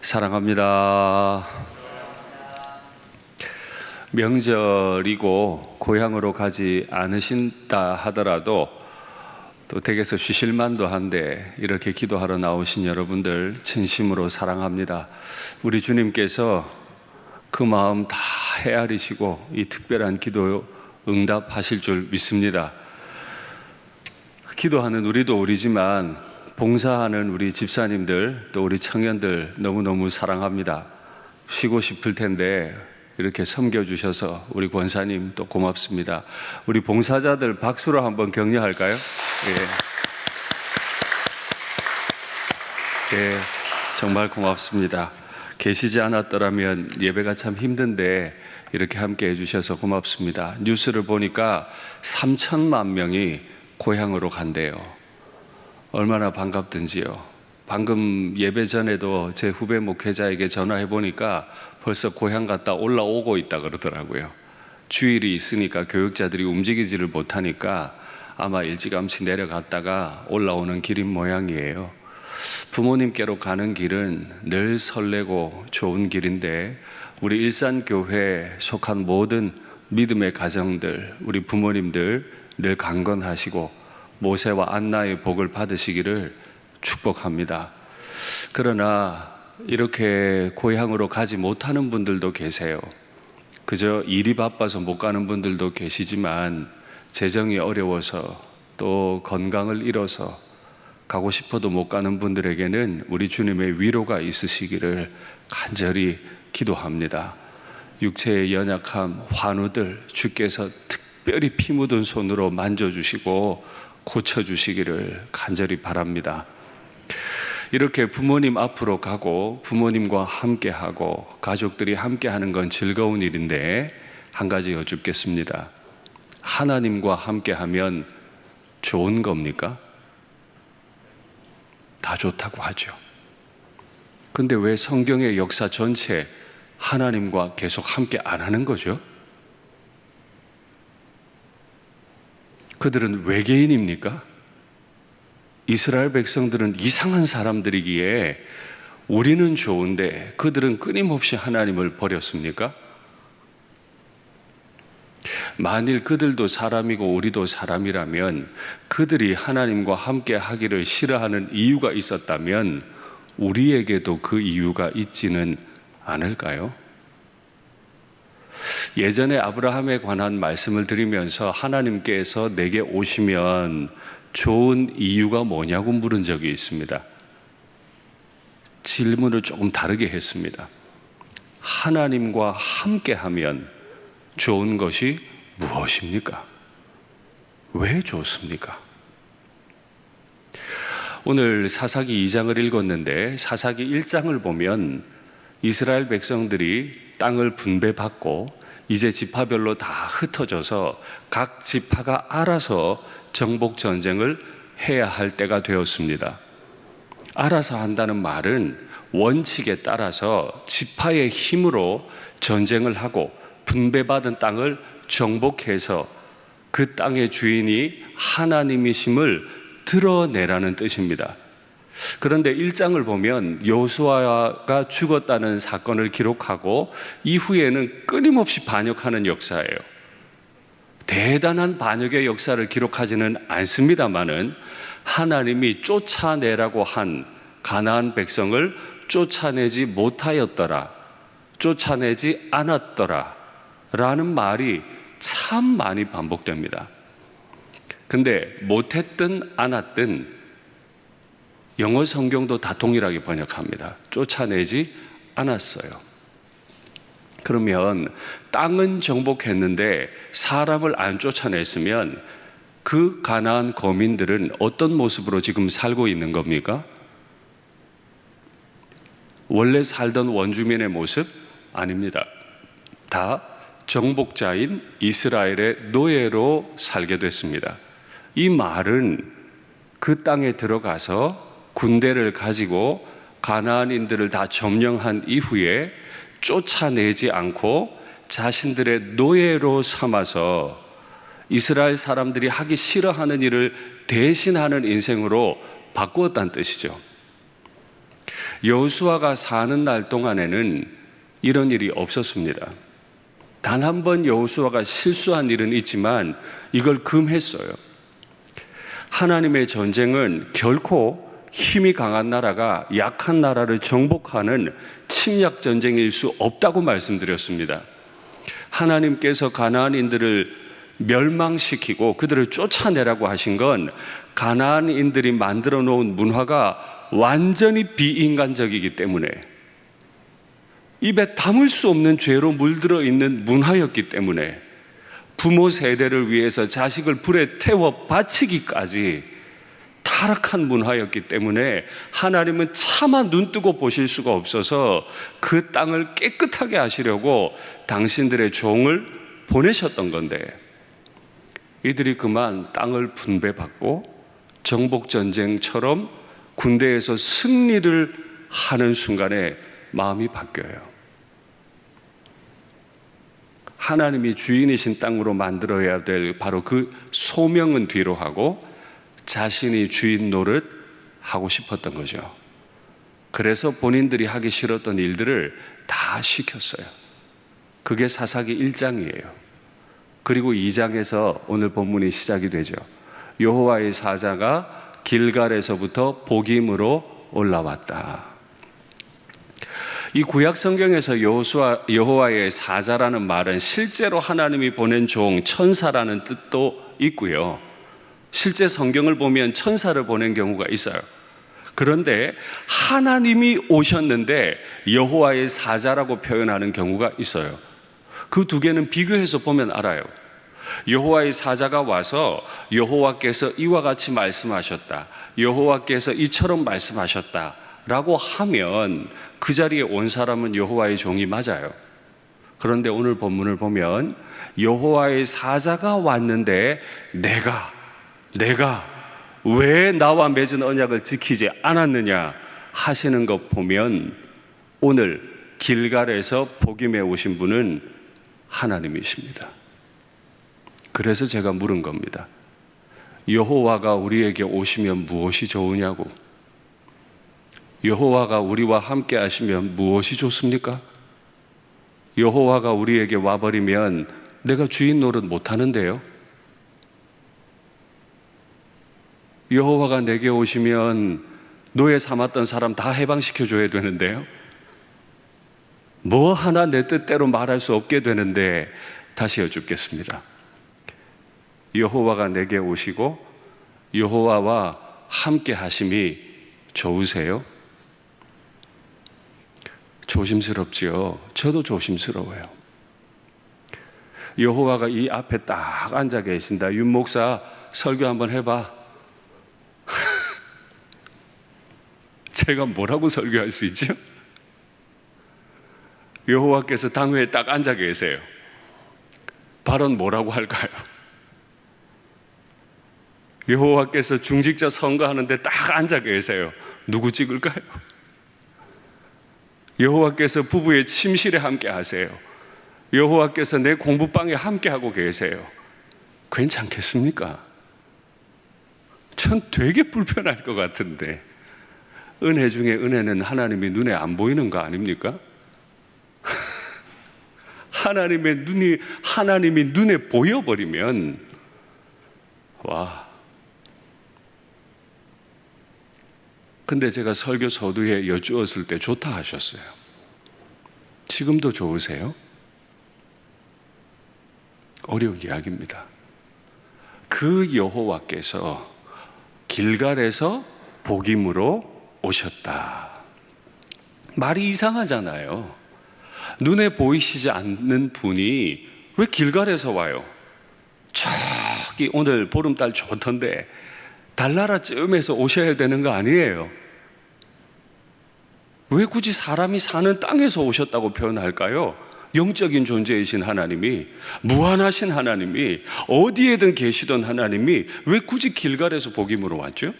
사랑합니다. 명절이고 고향으로 가지 않으신다 하더라도 또 댁에서 쉬실만도 한데 이렇게 기도하러 나오신 여러분들 진심으로 사랑합니다. 우리 주님께서 그 마음 다 헤아리시고 이 특별한 기도 응답하실 줄 믿습니다. 기도하는 우리도 우리지만 봉사하는 우리 집사님들 또 우리 청년들 너무너무 사랑합니다. 쉬고 싶을 텐데 이렇게 섬겨주셔서 우리 권사님 또 고맙습니다. 우리 봉사자들 박수로 한번 격려할까요? 예, 정말 고맙습니다. 계시지 않았더라면 예배가 참 힘든데 이렇게 함께 해주셔서 고맙습니다. 뉴스를 보니까 3천만 명이 고향으로 간대요. 얼마나 반갑든지요. 방금 예배 전에도 제 후배 목회자에게 전화해 보니까 벌써 고향 갔다 올라오고 있다 그러더라고요. 주일이 있으니까 교육자들이 움직이지를 못하니까 아마 일찌감치 내려갔다가 올라오는 길인 모양이에요. 부모님께로 가는 길은 늘 설레고 좋은 길인데 우리 일산교회에 속한 모든 믿음의 가정들, 우리 부모님들 늘 강건하시고 모세와 안나의 복을 받으시기를 축복합니다. 그러나 이렇게 고향으로 가지 못하는 분들도 계세요. 그저 일이 바빠서 못 가는 분들도 계시지만 재정이 어려워서 또 건강을 잃어서 가고 싶어도 못 가는 분들에게는 우리 주님의 위로가 있으시기를 간절히 기도합니다. 육체의 연약함, 환우들 주께서 특별히 피 묻은 손으로 만져주시고 고쳐주시기를 간절히 바랍니다. 이렇게 부모님 앞으로 가고 부모님과 함께하고 가족들이 함께하는 건 즐거운 일인데 한 가지 여쭙겠습니다. 하나님과 함께하면 좋은 겁니까? 다 좋다고 하죠. 근데 왜 성경의 역사 전체 하나님과 계속 함께 안 하는 거죠? 그들은 외계인입니까? 이스라엘 백성들은 이상한 사람들이기에 우리는 좋은데 그들은 끊임없이 하나님을 버렸습니까? 만일 그들도 사람이고 우리도 사람이라면 그들이 하나님과 함께 하기를 싫어하는 이유가 있었다면 우리에게도 그 이유가 있지는 않을까요? 예전에 아브라함에 관한 말씀을 드리면서 하나님께서 내게 오시면 좋은 이유가 뭐냐고 물은 적이 있습니다. 질문을 조금 다르게 했습니다. 하나님과 함께하면 좋은 것이 무엇입니까? 왜 좋습니까? 오늘 사사기 2장을 읽었는데 사사기 1장을 보면 이스라엘 백성들이 땅을 분배받고 이제 지파별로 다 흩어져서 각 지파가 알아서 정복 전쟁을 해야 할 때가 되었습니다. 알아서 한다는 말은 원칙에 따라서 지파의 힘으로 전쟁을 하고 분배받은 땅을 정복해서 그 땅의 주인이 하나님이심을 드러내라는 뜻입니다. 그런데 1장을 보면 여호수아가 죽었다는 사건을 기록하고 이후에는 끊임없이 반역하는 역사예요. 대단한 반역의 역사를 기록하지는 않습니다마는 하나님이 쫓아내라고 한 가나안 백성을 쫓아내지 못하였더라, 쫓아내지 않았더라 라는 말이 참 많이 반복됩니다. 근데 못했든 않았든 영어 성경도 다 동일하게 번역합니다. 쫓아내지 않았어요. 그러면 땅은 정복했는데 사람을 안 쫓아냈으면 그 가나안 거민들은 어떤 모습으로 지금 살고 있는 겁니까? 원래 살던 원주민의 모습? 아닙니다. 다 정복자인 이스라엘의 노예로 살게 됐습니다. 이 말은 그 땅에 들어가서 군대를 가지고 가나안인들을 다 점령한 이후에 쫓아내지 않고 자신들의 노예로 삼아서 이스라엘 사람들이 하기 싫어하는 일을 대신하는 인생으로 바꾸었다는 뜻이죠. 여호수아가 사는 날 동안에는 이런 일이 없었습니다. 단 한 번 여호수아가 실수한 일은 있지만 이걸 금했어요. 하나님의 전쟁은 결코 힘이 강한 나라가 약한 나라를 정복하는 침략 전쟁일 수 없다고 말씀드렸습니다. 하나님께서 가나안인들을 멸망시키고 그들을 쫓아내라고 하신 건 가나안인들이 만들어 놓은 문화가 완전히 비인간적이기 때문에, 입에 담을 수 없는 죄로 물들어 있는 문화였기 때문에, 부모 세대를 위해서 자식을 불에 태워 바치기까지 타락한 문화였기 때문에 하나님은 차마 눈뜨고 보실 수가 없어서 그 땅을 깨끗하게 하시려고 당신들의 종을 보내셨던 건데, 이들이 그만 땅을 분배받고 정복전쟁처럼 군대에서 승리를 하는 순간에 마음이 바뀌어요. 하나님이 주인이신 땅으로 만들어야 될 바로 그 소명은 뒤로 하고 자신이 주인 노릇 하고 싶었던 거죠. 그래서 본인들이 하기 싫었던 일들을 다 시켰어요. 그게 사사기 1장이에요. 그리고 2장에서 오늘 본문이 시작이 되죠. 여호와의 사자가 길갈에서부터 복임으로 올라왔다. 이 구약 성경에서 여호와의 사자라는 말은 실제로 하나님이 보낸 종, 천사라는 뜻도 있고요. 실제 성경을 보면 천사를 보낸 경우가 있어요. 그런데 하나님이 오셨는데 여호와의 사자라고 표현하는 경우가 있어요. 그 두 개는 비교해서 보면 알아요. 여호와의 사자가 와서 여호와께서 이와 같이 말씀하셨다, 여호와께서 이처럼 말씀하셨다 라고 하면 그 자리에 온 사람은 여호와의 종이 맞아요. 그런데 오늘 본문을 보면 여호와의 사자가 왔는데 내가 왜 나와 맺은 언약을 지키지 않았느냐 하시는 것 보면 오늘 길갈에서 복임해 오신 분은 하나님이십니다. 그래서 제가 물은 겁니다. 여호와가 우리에게 오시면 무엇이 좋으냐고. 여호와가 우리와 함께 하시면 무엇이 좋습니까? 여호와가 우리에게 와버리면 내가 주인 노릇 못하는데요. 여호와가 내게 오시면 노예 삼았던 사람 다 해방시켜줘야 되는데요. 뭐 하나 내 뜻대로 말할 수 없게 되는데, 다시 여쭙겠습니다. 여호와가 내게 오시고 여호와와 함께 하심이 좋으세요? 조심스럽지요. 저도 조심스러워요. 여호와가 이 앞에 딱 앉아 계신다. 윤 목사 설교 한번 해봐. 제가 뭐라고 설교할 수 있죠? 여호와께서 당회에 딱 앉아 계세요. 발언 뭐라고 할까요? 여호와께서 중직자 선거하는데 딱 앉아 계세요. 누구 찍을까요? 여호와께서 부부의 침실에 함께 하세요. 여호와께서 내 공부방에 함께 하고 계세요. 괜찮겠습니까? 전 되게 불편할 것 같은데, 은혜 중에 은혜는 하나님이 눈에 안 보이는 거 아닙니까? 하나님이 눈에 보여버리면, 와. 근데 제가 설교 서두에 여쭈었을 때 좋다 하셨어요. 지금도 좋으세요? 어려운 이야기입니다. 그 여호와께서 길갈에서 복임으로 오셨다. 말이 이상하잖아요. 눈에 보이시지 않는 분이 왜 길갈에서 와요? 저기 오늘 보름달 좋던데 달나라쯤에서 오셔야 되는 거 아니에요? 왜 굳이 사람이 사는 땅에서 오셨다고 표현할까요? 영적인 존재이신 하나님이, 무한하신 하나님이, 어디에든 계시던 하나님이 왜 굳이 길갈에서 복임으로 왔죠?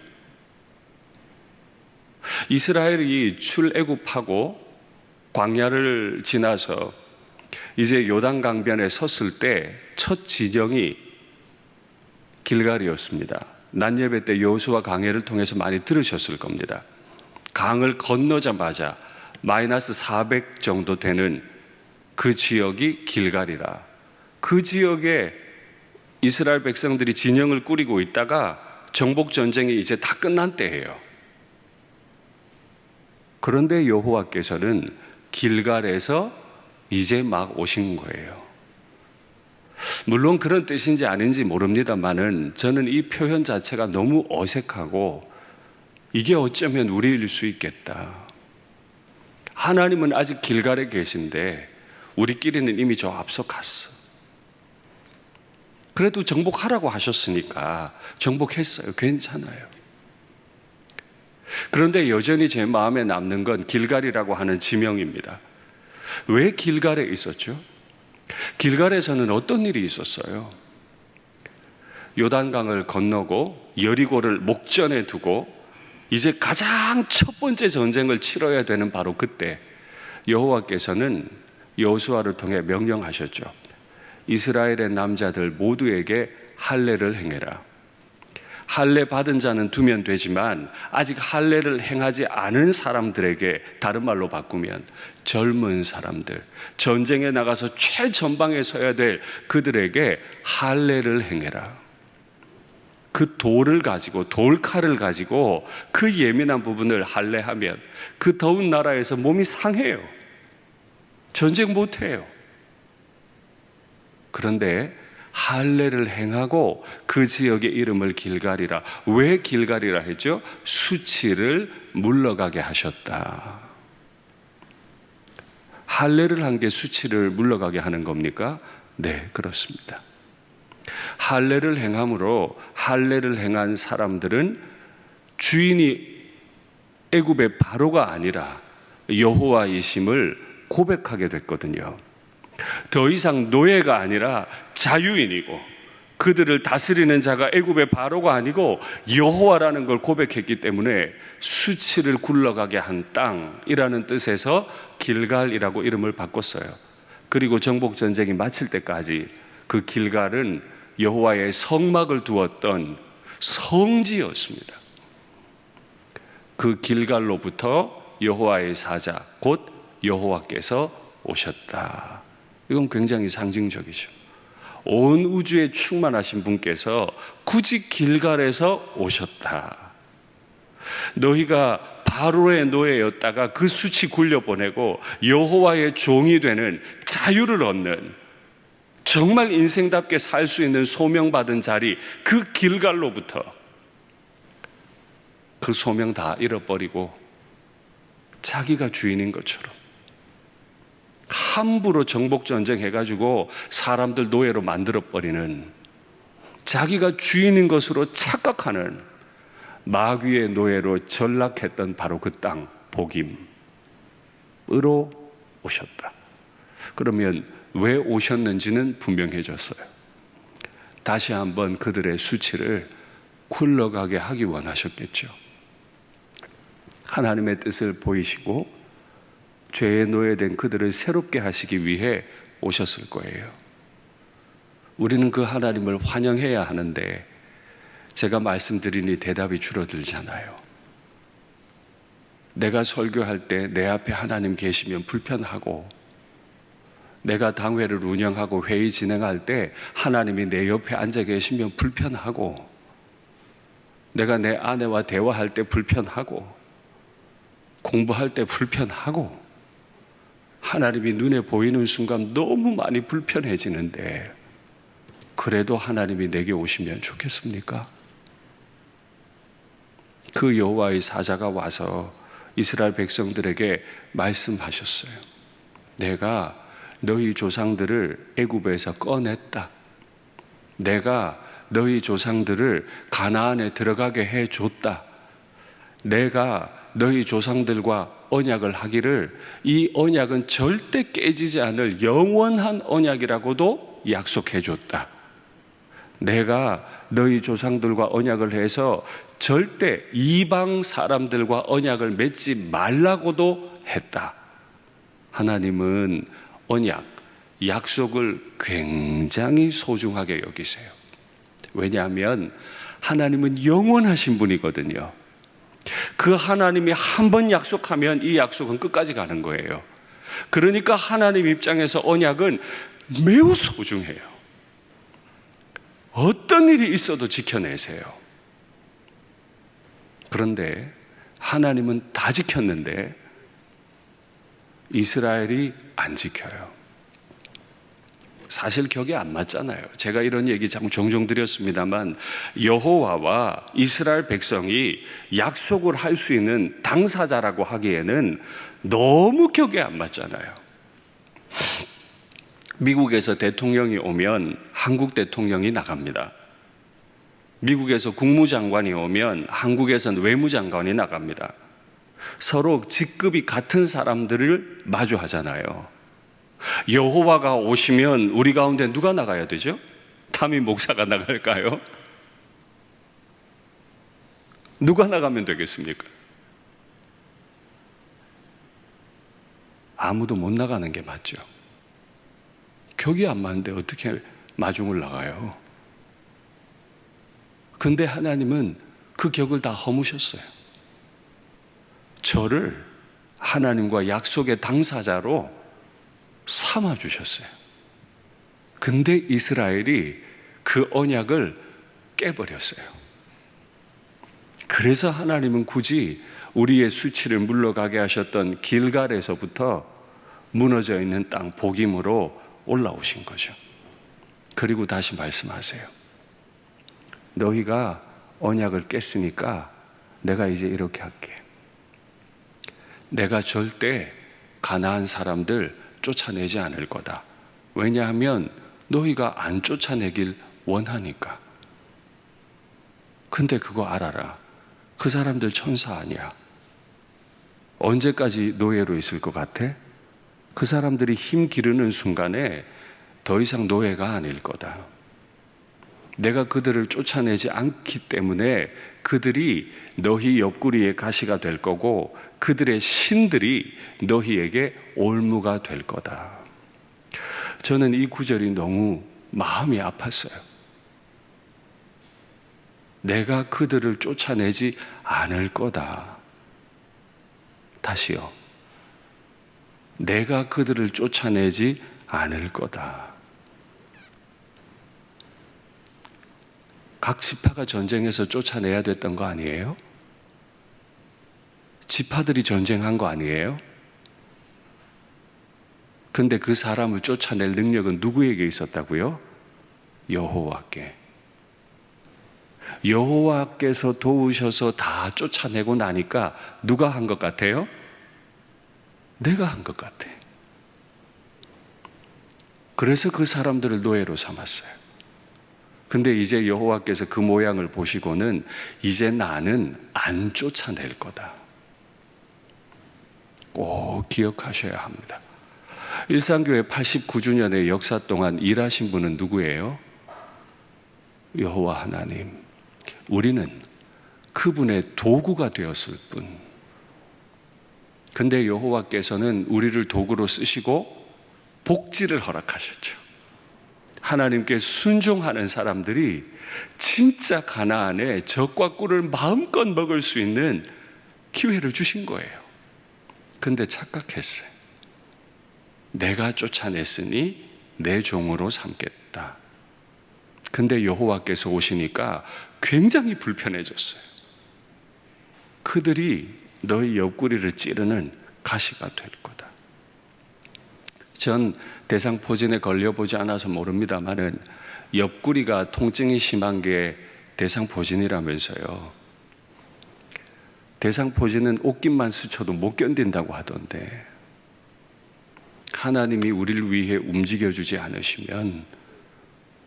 이스라엘이 출애굽하고 광야를 지나서 이제 요단 강변에 섰을 때 첫 지정이 길갈이었습니다. 낮 예배 때 여호수아 강해를 통해서 많이 들으셨을 겁니다. 강을 건너자마자 마이너스 400 정도 되는 그 지역이 길갈이라. 그 지역에 이스라엘 백성들이 진영을 꾸리고 있다가 정복 전쟁이 이제 다 끝난 때예요. 그런데 여호와께서는 길갈에서 이제 막 오신 거예요. 물론 그런 뜻인지 아닌지 모릅니다만은 저는 이 표현 자체가 너무 어색하고 이게 어쩌면 우리일 수 있겠다. 하나님은 아직 길갈에 계신데 우리끼리는 이미 저 앞서 갔어. 그래도 정복하라고 하셨으니까 정복했어요. 괜찮아요. 그런데 여전히 제 마음에 남는 건 길갈이라고 하는 지명입니다. 왜 길갈에 있었죠? 길갈에서는 어떤 일이 있었어요? 요단강을 건너고 여리고를 목전에 두고 이제 가장 첫 번째 전쟁을 치러야 되는 바로 그때 여호와께서는 여호수아를 통해 명령하셨죠. 이스라엘의 남자들 모두에게 할례를 행해라. 할례 받은 자는 두면 되지만 아직 할례를 행하지 않은 사람들에게, 다른 말로 바꾸면 젊은 사람들, 전쟁에 나가서 최전방에 서야 될 그들에게 할례를 행해라. 그 돌을 가지고, 돌칼을 가지고 그 예민한 부분을 할례하면 그 더운 나라에서 몸이 상해요. 전쟁 못해요. 그런데 할례를 행하고 그 지역의 이름을 길갈이라. 왜 길갈이라 했죠? 수치를 물러가게 하셨다. 할례를 한 게 수치를 물러가게 하는 겁니까? 네, 그렇습니다. 할례를 행함으로 할례를 행한 사람들은 주인이 애굽의 바로가 아니라 여호와이심을 고백하게 됐거든요. 더 이상 노예가 아니라 자유인이고 그들을 다스리는 자가 애굽의 바로가 아니고 여호와라는 걸 고백했기 때문에 수치를 굴러가게 한 땅이라는 뜻에서 길갈이라고 이름을 바꿨어요. 그리고 정복전쟁이 마칠 때까지 그 길갈은 여호와의 성막을 두었던 성지였습니다. 그 길갈로부터 여호와의 사자 곧 여호와께서 오셨다. 이건 굉장히 상징적이죠. 온 우주에 충만하신 분께서 굳이 길갈에서 오셨다. 너희가 바로의 노예였다가 그 수치 굴려보내고 여호와의 종이 되는 자유를 얻는, 정말 인생답게 살 수 있는 소명받은 자리, 그 길갈로부터 그 소명 다 잃어버리고 자기가 주인인 것처럼 함부로 정복전쟁 해가지고 사람들 노예로 만들어버리는, 자기가 주인인 것으로 착각하는 마귀의 노예로 전락했던 바로 그 땅, 복임으로 오셨다. 그러면 왜 오셨는지는 분명해졌어요. 다시 한번 그들의 수치를 굴러가게 하기 원하셨겠죠. 하나님의 뜻을 보이시고 죄의 노예된 그들을 새롭게 하시기 위해 오셨을 거예요. 우리는 그 하나님을 환영해야 하는데 제가 말씀드리니 대답이 줄어들잖아요. 내가 설교할 때 내 앞에 하나님 계시면 불편하고, 내가 당회를 운영하고 회의 진행할 때 하나님이 내 옆에 앉아 계시면 불편하고, 내가 내 아내와 대화할 때 불편하고, 공부할 때 불편하고, 하나님이 눈에 보이는 순간 너무 많이 불편해지는데 그래도 하나님이 내게 오시면 좋겠습니까? 그 여호와의 사자가 와서 이스라엘 백성들에게 말씀하셨어요. 내가 너희 조상들을 애굽에서 꺼냈다. 내가 너희 조상들을 가나안에 들어가게 해줬다. 내가 너희 조상들과 언약을 하기를 이 언약은 절대 깨지지 않을 영원한 언약이라고도 약속해줬다. 내가 너희 조상들과 언약을 해서 절대 이방 사람들과 언약을 맺지 말라고도 했다. 하나님은 언약, 약속을 굉장히 소중하게 여기세요. 왜냐하면 하나님은 영원하신 분이거든요. 그 하나님이 한 번 약속하면 이 약속은 끝까지 가는 거예요. 그러니까 하나님 입장에서 언약은 매우 소중해요. 어떤 일이 있어도 지켜내세요. 그런데 하나님은 다 지켰는데 이스라엘이 안 지켜요. 사실 격이 안 맞잖아요. 제가 이런 얘기 종종 드렸습니다만 여호와와 이스라엘 백성이 약속을 할 수 있는 당사자라고 하기에는 너무 격이 안 맞잖아요. 미국에서 대통령이 오면 한국 대통령이 나갑니다. 미국에서 국무장관이 오면 한국에서는 외무장관이 나갑니다. 서로 직급이 같은 사람들을 마주하잖아요. 여호와가 오시면 우리 가운데 누가 나가야 되죠? 담임 목사가 나갈까요? 누가 나가면 되겠습니까? 아무도 못 나가는 게 맞죠. 격이 안 맞는데 어떻게 마중을 나가요? 근데 하나님은 그 격을 다 허무셨어요. 저를 하나님과 약속의 당사자로 삼아주셨어요. 근데 이스라엘이 그 언약을 깨버렸어요. 그래서 하나님은 굳이 우리의 수치를 물러가게 하셨던 길갈에서부터 무너져 있는 땅 복임으로 올라오신 거죠. 그리고 다시 말씀하세요. 너희가 언약을 깼으니까 내가 이제 이렇게 할게. 내가 절대 가나안 사람들 쫓아내지 않을 거다. 왜냐하면 너희가 안 쫓아내길 원하니까. 근데 그거 알아라. 그 사람들 천사 아니야. 언제까지 노예로 있을 것 같아? 그 사람들이 힘 기르는 순간에 더 이상 노예가 아닐 거다. 내가 그들을 쫓아내지 않기 때문에 그들이 너희 옆구리의 가시가 될 거고 그들의 신들이 너희에게 올무가 될 거다. 저는 이 구절이 너무 마음이 아팠어요. 내가 그들을 쫓아내지 않을 거다. 다시요. 내가 그들을 쫓아내지 않을 거다. 각 지파가 전쟁에서 쫓아내야 됐던 거 아니에요? 지파들이 전쟁한 거 아니에요? 근데 그 사람을 쫓아낼 능력은 누구에게 있었다고요? 여호와께. 여호와께서 도우셔서 다 쫓아내고 나니까 누가 한 것 같아요? 내가 한 것 같아. 그래서 그 사람들을 노예로 삼았어요. 근데 이제 여호와께서 그 모양을 보시고는 이제 나는 안 쫓아낼 거다. 꼭 기억하셔야 합니다. 일상교회 89주년의 역사 동안 일하신 분은 누구예요? 여호와 하나님. 우리는 그분의 도구가 되었을 뿐. 근데 여호와께서는 우리를 도구로 쓰시고 복지를 허락하셨죠. 하나님께 순종하는 사람들이 진짜 가나안에 젖과 꿀을 마음껏 먹을 수 있는 기회를 주신 거예요. 근데 착각했어요. 내가 쫓아냈으니 내 종으로 삼겠다. 근데 여호와께서 오시니까 굉장히 불편해졌어요. 그들이 너희 옆구리를 찌르는 가시가 될 거다. 전 대상포진에 걸려보지 않아서 모릅니다만은 옆구리가 통증이 심한 게 대상포진이라면서요. 대상포진은 옷깃만 스쳐도 못 견딘다고 하던데 하나님이 우리를 위해 움직여주지 않으시면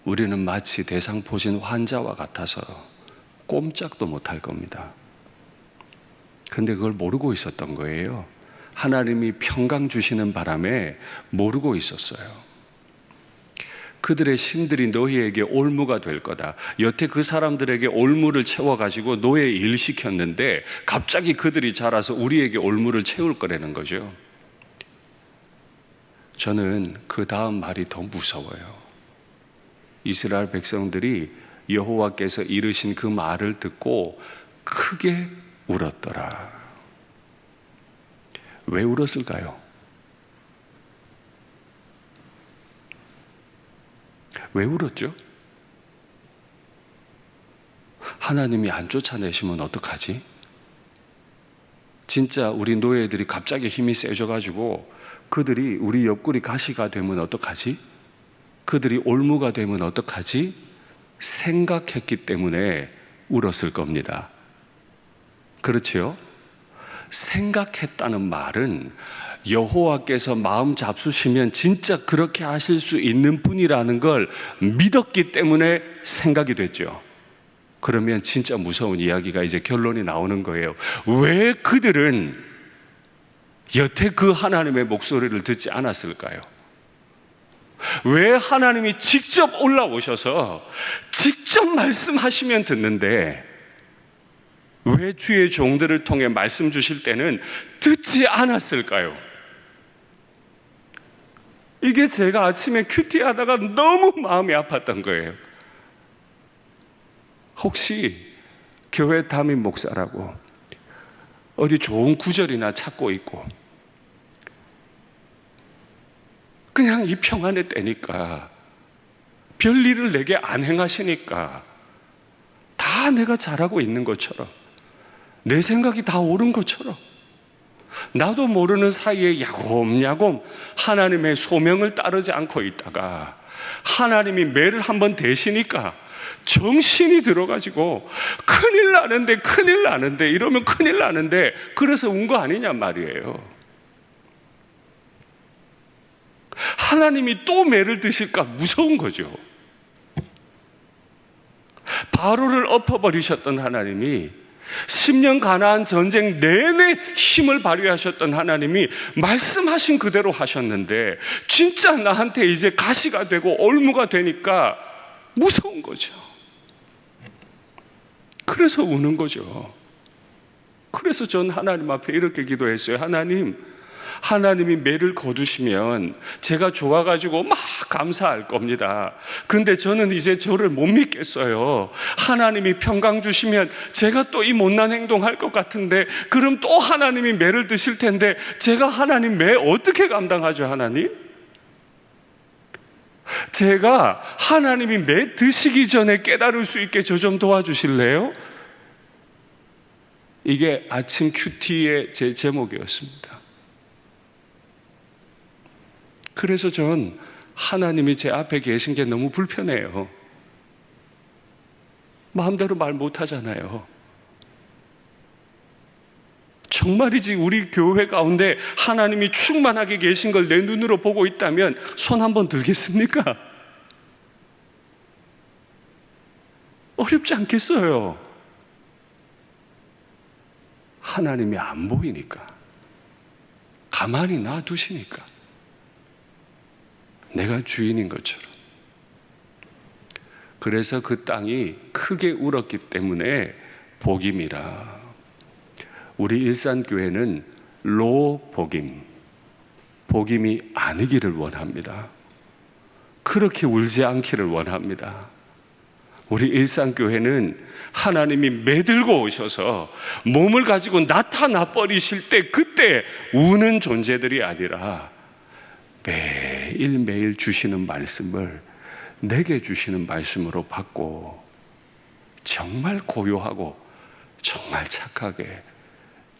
우리는 마치 대상포진 환자와 같아서 꼼짝도 못할 겁니다. 근데 그걸 모르고 있었던 거예요. 하나님이 평강 주시는 바람에 모르고 있었어요. 그들의 신들이 너희에게 올무가 될 거다. 여태 그 사람들에게 올무를 채워가지고 노예 일 시켰는데 갑자기 그들이 자라서 우리에게 올무를 채울 거라는 거죠. 저는 그 다음 말이 더 무서워요. 이스라엘 백성들이 여호와께서 이르신 그 말을 듣고 크게 울었더라. 왜 울었을까요? 왜 울었죠? 하나님이 안 쫓아내시면 어떡하지? 진짜 우리 노예들이 갑자기 힘이 세져가지고 그들이 우리 옆구리 가시가 되면 어떡하지? 그들이 올무가 되면 어떡하지? 생각했기 때문에 울었을 겁니다. 그렇지요? 생각했다는 말은 여호와께서 마음 잡수시면 진짜 그렇게 하실 수 있는 분이라는 걸 믿었기 때문에 생각이 됐죠. 그러면 진짜 무서운 이야기가 이제 결론이 나오는 거예요. 왜 그들은 여태 그 하나님의 목소리를 듣지 않았을까요? 왜 하나님이 직접 올라오셔서 직접 말씀하시면 듣는데 왜 주의 종들을 통해 말씀 주실 때는 듣지 않았을까요? 이게 제가 아침에 큐티 하다가 너무 마음이 아팠던 거예요. 혹시 교회 담임 목사라고 어디 좋은 구절이나 찾고 있고 그냥 이 평안의 때니까 별일을 내게 안 행하시니까 다 내가 잘하고 있는 것처럼 내 생각이 다 옳은 것처럼 나도 모르는 사이에 야곱야곱 하나님의 소명을 따르지 않고 있다가 하나님이 매를 한번 대시니까 정신이 들어가지고 큰일 나는데 이러면 큰일 나는데 그래서 운 거 아니냔 말이에요. 하나님이 또 매를 드실까 무서운 거죠. 바로를 엎어버리셨던 하나님이 10년 가나안 전쟁 내내 힘을 발휘하셨던 하나님이 말씀하신 그대로 하셨는데 진짜 나한테 이제 가시가 되고 올무가 되니까 무서운 거죠. 그래서 우는 거죠. 그래서 전 하나님 앞에 이렇게 기도했어요. 하나님이 매를 거두시면 제가 좋아가지고 막 감사할 겁니다. 근데 저는 이제 저를 못 믿겠어요. 하나님이 평강 주시면 제가 또 이 못난 행동할 것 같은데 그럼 또 하나님이 매를 드실 텐데 제가 하나님 매 어떻게 감당하죠, 하나님? 제가 하나님이 매 드시기 전에 깨달을 수 있게 저 좀 도와주실래요? 이게 아침 큐티의 제 제목이었습니다. 그래서 전 하나님이 제 앞에 계신 게 너무 불편해요. 마음대로 말 못하잖아요. 정말이지 우리 교회 가운데 하나님이 충만하게 계신 걸 내 눈으로 보고 있다면 손 한번 들겠습니까? 어렵지 않겠어요. 하나님이 안 보이니까, 가만히 놔두시니까 내가 주인인 것처럼. 그래서 그 땅이 크게 울었기 때문에 복임이라. 우리 일산교회는 로복임, 복임이 아니기를 원합니다. 그렇게 울지 않기를 원합니다. 우리 일산교회는 하나님이 매들고 오셔서 몸을 가지고 나타나 버리실 때 그때 우는 존재들이 아니라 매일매일 주시는 말씀을 내게 주시는 말씀으로 받고 정말 고요하고 정말 착하게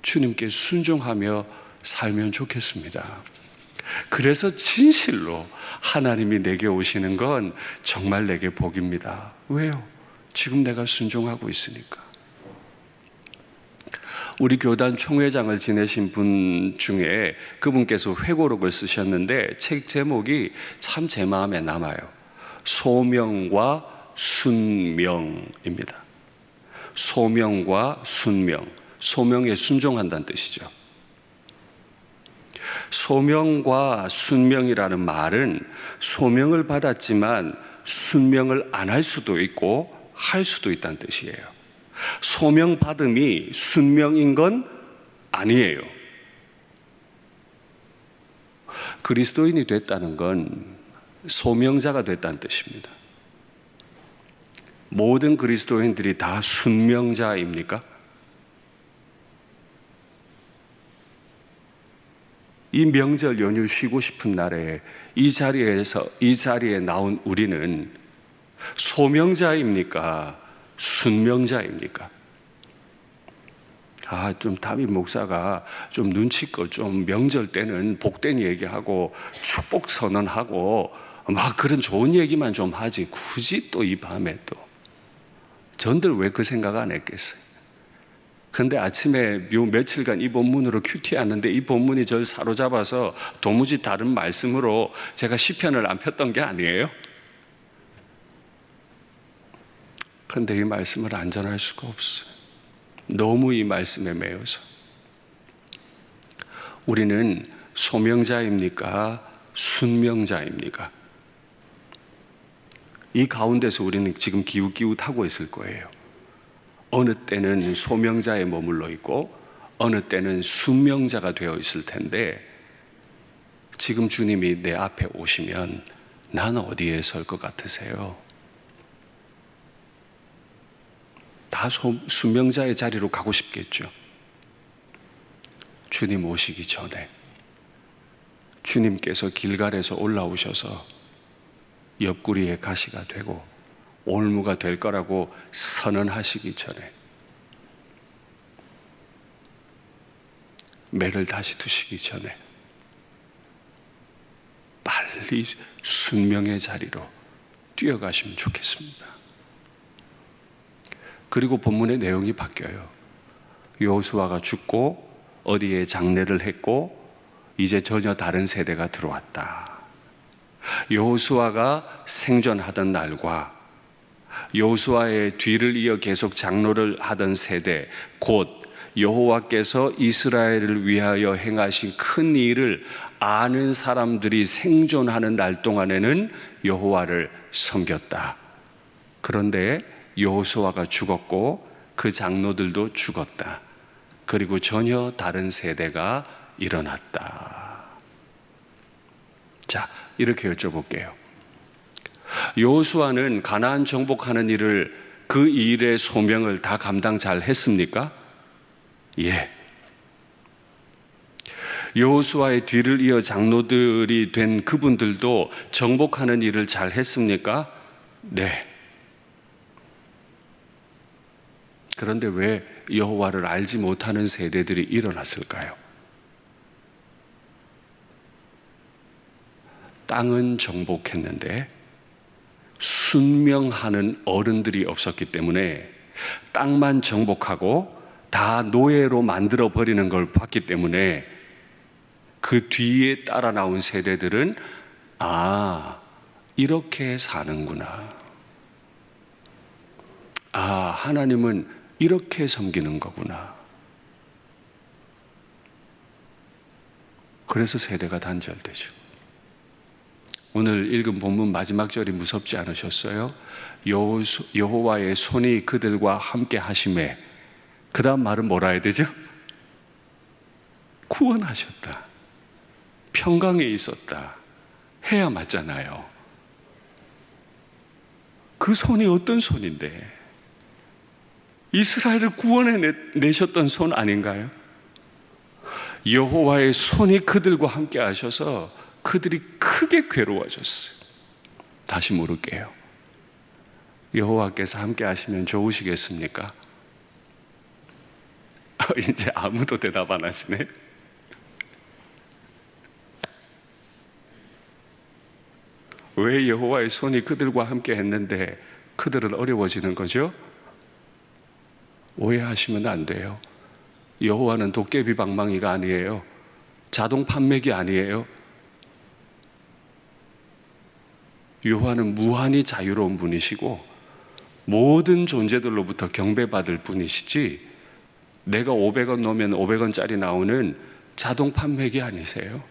주님께 순종하며 살면 좋겠습니다. 그래서 진실로 하나님이 내게 오시는 건 정말 내게 복입니다. 왜요? 지금 내가 순종하고 있으니까. 우리 교단 총회장을 지내신 분 중에 그분께서 회고록을 쓰셨는데 책 제목이 참 제 마음에 남아요. 소명과 순명입니다. 소명과 순명. 소명에 순종한다는 뜻이죠. 소명과 순명이라는 말은 소명을 받았지만 순명을 안 할 수도 있고 할 수도 있다는 뜻이에요. 소명 받음이 순명인 건 아니에요. 그리스도인이 됐다는 건 소명자가 됐다는 뜻입니다. 모든 그리스도인들이 다 순명자입니까? 이 명절 연휴 쉬고 싶은 날에 이 자리에 나온 우리는 소명자입니까? 순명자입니까? 좀 담임 목사가 좀 눈치껏 좀 명절 때는 복된 얘기하고 축복 선언하고 막 그런 좋은 얘기만 좀 하지 굳이 또 이 밤에 또 전들 왜 그 생각 안 했겠어요? 근데 아침에 며칠간 이 본문으로 큐티하는데 이 본문이 저를 사로잡아서 도무지 다른 말씀으로 제가 시편을 안 폈던 게 아니에요. 근데 이 말씀을 안 전할 수가 없어요. 너무 이 말씀에 매여서. 우리는 소명자입니까? 순명자입니까? 이 가운데서 우리는 지금 기웃기웃하고 있을 거예요. 어느 때는 소명자에 머물러 있고 어느 때는 순명자가 되어 있을 텐데 지금 주님이 내 앞에 오시면 난 어디에 설 것 같으세요? 다 순명자의 자리로 가고 싶겠죠. 주님 오시기 전에 주님께서 길갈에서 올라오셔서 옆구리에 가시가 되고 올무가 될 거라고 선언하시기 전에 매를 다시 두시기 전에 빨리 순명의 자리로 뛰어가시면 좋겠습니다. 그리고 본문의 내용이 바뀌어요. 여호수아가 죽고 어디에 장례를 했고 이제 전혀 다른 세대가 들어왔다. 여호수아가 생존하던 날과 여호수아의 뒤를 이어 계속 장로를 하던 세대, 곧 여호와께서 이스라엘을 위하여 행하신 큰 일을 아는 사람들이 생존하는 날 동안에는 여호와를 섬겼다. 그런데 여호수아가 죽었고 그 장로들도 죽었다. 그리고 전혀 다른 세대가 일어났다. 자, 이렇게 여쭤볼게요. 여호수아는 가나안 정복하는 일을 그 일의 소명을 다 감당 잘 했습니까? 예. 여호수아의 뒤를 이어 장로들이 된 그분들도 정복하는 일을 잘 했습니까? 네. 그런데 왜 여호와를 알지 못하는 세대들이 일어났을까요? 땅은 정복했는데 순명하는 어른들이 없었기 때문에 땅만 정복하고 다 노예로 만들어버리는 걸 봤기 때문에 그 뒤에 따라 나온 세대들은 이렇게 사는구나. 하나님은 이렇게 섬기는 거구나. 그래서 세대가 단절되죠. 오늘 읽은 본문 마지막 절이 무섭지 않으셨어요? 여호와의 손이 그들과 함께 하심에, 그 다음 말은 뭐라 해야 되죠? 구원하셨다. 평강에 있었다. 해야 맞잖아요. 그 손이 어떤 손인데? 이스라엘을 구원해 내셨던 손 아닌가요? 여호와의 손이 그들과 함께 하셔서 그들이 크게 괴로워졌어요. 다시 물을게요. 여호와께서 함께 하시면 좋으시겠습니까? 이제 아무도 대답 안 하시네. 왜 여호와의 손이 그들과 함께 했는데 그들은 어려워지는 거죠? 오해하시면 안 돼요. 여호와는 도깨비 방망이가 아니에요. 자동 판매기 아니에요. 여호와는 무한히 자유로운 분이시고 모든 존재들로부터 경배받을 분이시지, 내가 500원 넣으면 500원짜리 나오는 자동 판매기 아니세요.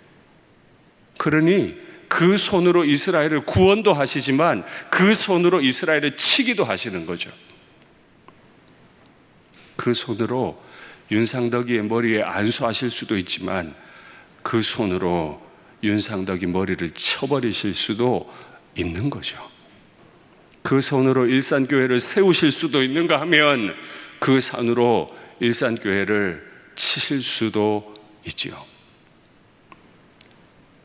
그러니 그 손으로 이스라엘을 구원도 하시지만 그 손으로 이스라엘을 치기도 하시는 거죠. 그 손으로 윤상덕이의 머리에 안수하실 수도 있지만 그 손으로 윤상덕이 머리를 쳐버리실 수도 있는 거죠. 그 손으로 일산교회를 세우실 수도 있는가 하면 그 손으로 일산교회를 치실 수도 있지요.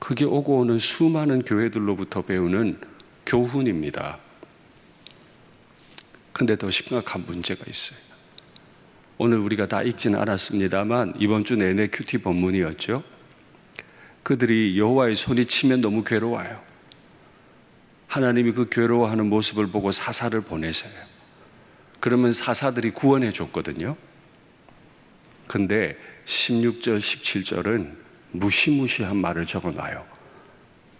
그게 오고 오는 수많은 교회들로부터 배우는 교훈입니다. 근데 더 심각한 문제가 있어요. 오늘 우리가 다 읽지는 않았습니다만 이번 주 내내 큐티 본문이었죠. 그들이 여호와의 손이 치면 너무 괴로워요. 하나님이 그 괴로워하는 모습을 보고 사사를 보내세요. 그러면 사사들이 구원해 줬거든요. 근데 16절, 17절은 무시무시한 말을 적어놔요.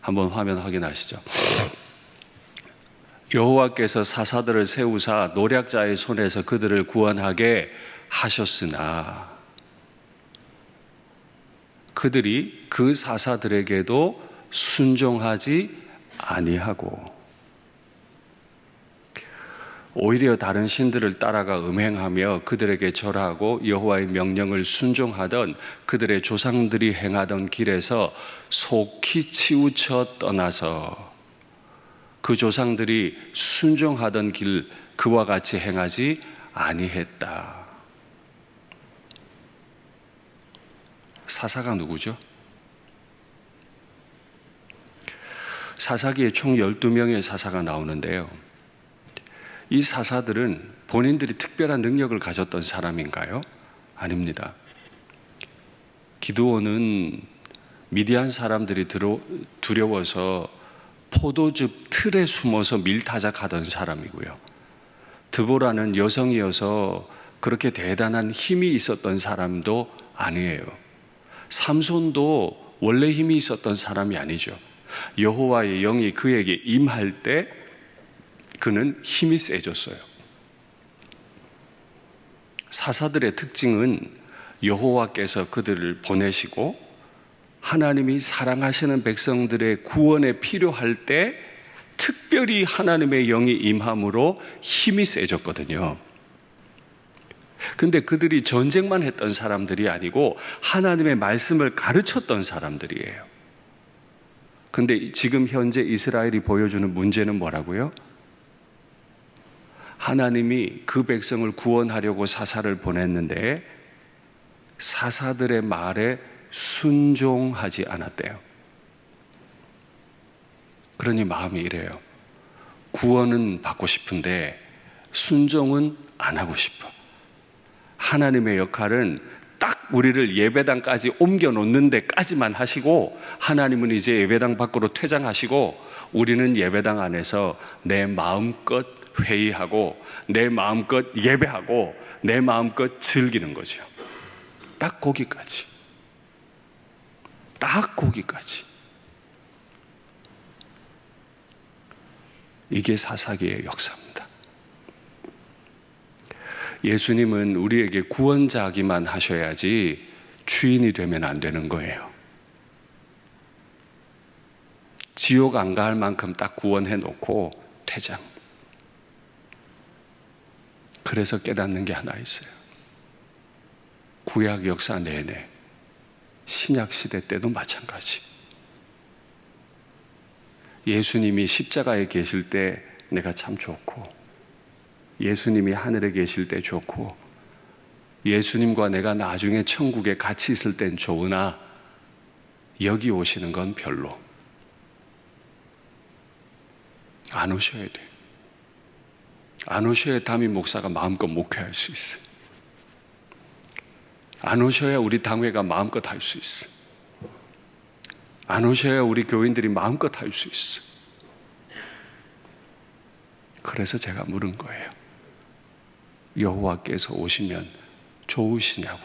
한번 화면 확인하시죠. 여호와께서 사사들을 세우사 노략자의 손에서 그들을 구원하게 하셨으나 그들이 그 사사들에게도 순종하지 아니하고 오히려 다른 신들을 따라가 음행하며 그들에게 절하고 여호와의 명령을 순종하던 그들의 조상들이 행하던 길에서 속히 치우쳐 떠나서 그 조상들이 순종하던 길 그와 같이 행하지 아니했다. 사사가 누구죠? 사사기에 총 12명의 사사가 나오는데요. 이 사사들은 본인들이 특별한 능력을 가졌던 사람인가요? 아닙니다. 기드온은 미디안 사람들이 두려워서 포도즙 틀에 숨어서 밀타작하던 사람이고요. 드보라는 여성이어서 그렇게 대단한 힘이 있었던 사람도 아니에요. 삼손도 원래 힘이 있었던 사람이 아니죠. 여호와의 영이 그에게 임할 때 그는 힘이 세졌어요. 사사들의 특징은 여호와께서 그들을 보내시고 하나님이 사랑하시는 백성들의 구원에 필요할 때 특별히 하나님의 영이 임함으로 힘이 세졌거든요. 근데 그들이 전쟁만 했던 사람들이 아니고 하나님의 말씀을 가르쳤던 사람들이에요. 근데 지금 현재 이스라엘이 보여주는 문제는 뭐라고요? 하나님이 그 백성을 구원하려고 사사를 보냈는데 사사들의 말에 순종하지 않았대요. 그러니 마음이 이래요. 구원은 받고 싶은데 순종은 안 하고 싶어. 하나님의 역할은 딱 우리를 예배당까지 옮겨 놓는 데까지만 하시고 하나님은 이제 예배당 밖으로 퇴장하시고 우리는 예배당 안에서 내 마음껏 회의하고 내 마음껏 예배하고 내 마음껏 즐기는 거죠. 딱 거기까지. 딱 거기까지. 이게 사사기의 역사입니다. 예수님은 우리에게 구원자기만 하셔야지 주인이 되면 안 되는 거예요. 지옥 안 갈 만큼 딱 구원해 놓고 퇴장. 그래서 깨닫는 게 하나 있어요. 구약 역사 내내 신약 시대 때도 마찬가지. 예수님이 십자가에 계실 때 내가 참 좋고 예수님이 하늘에 계실 때 좋고 예수님과 내가 나중에 천국에 같이 있을 땐 좋으나 여기 오시는 건 별로. 안 오셔야 돼. 안 오셔야 담임 목사가 마음껏 목회할 수 있어. 안 오셔야 우리 당회가 마음껏 할 수 있어. 안 오셔야 우리 교인들이 마음껏 할 수 있어. 그래서 제가 물은 거예요. 여호와께서 오시면 좋으시냐고.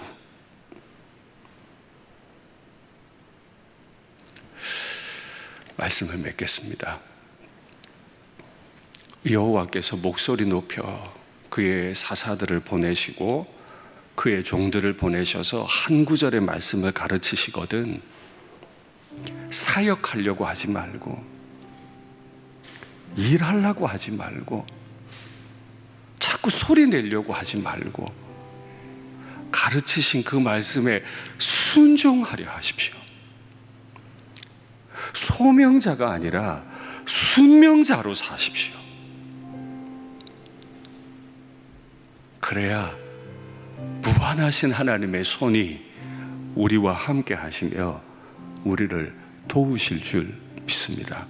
말씀을 맺겠습니다. 여호와께서 목소리 높여 그의 사사들을 보내시고 그의 종들을 보내셔서 한 구절의 말씀을 가르치시거든 사역하려고 하지 말고 일하려고 하지 말고 자꾸 소리 내려고 하지 말고 가르치신 그 말씀에 순종하려 하십시오. 소명자가 아니라 순명자로 사십시오. 그래야 무한하신 하나님의 손이 우리와 함께 하시며 우리를 도우실 줄 믿습니다.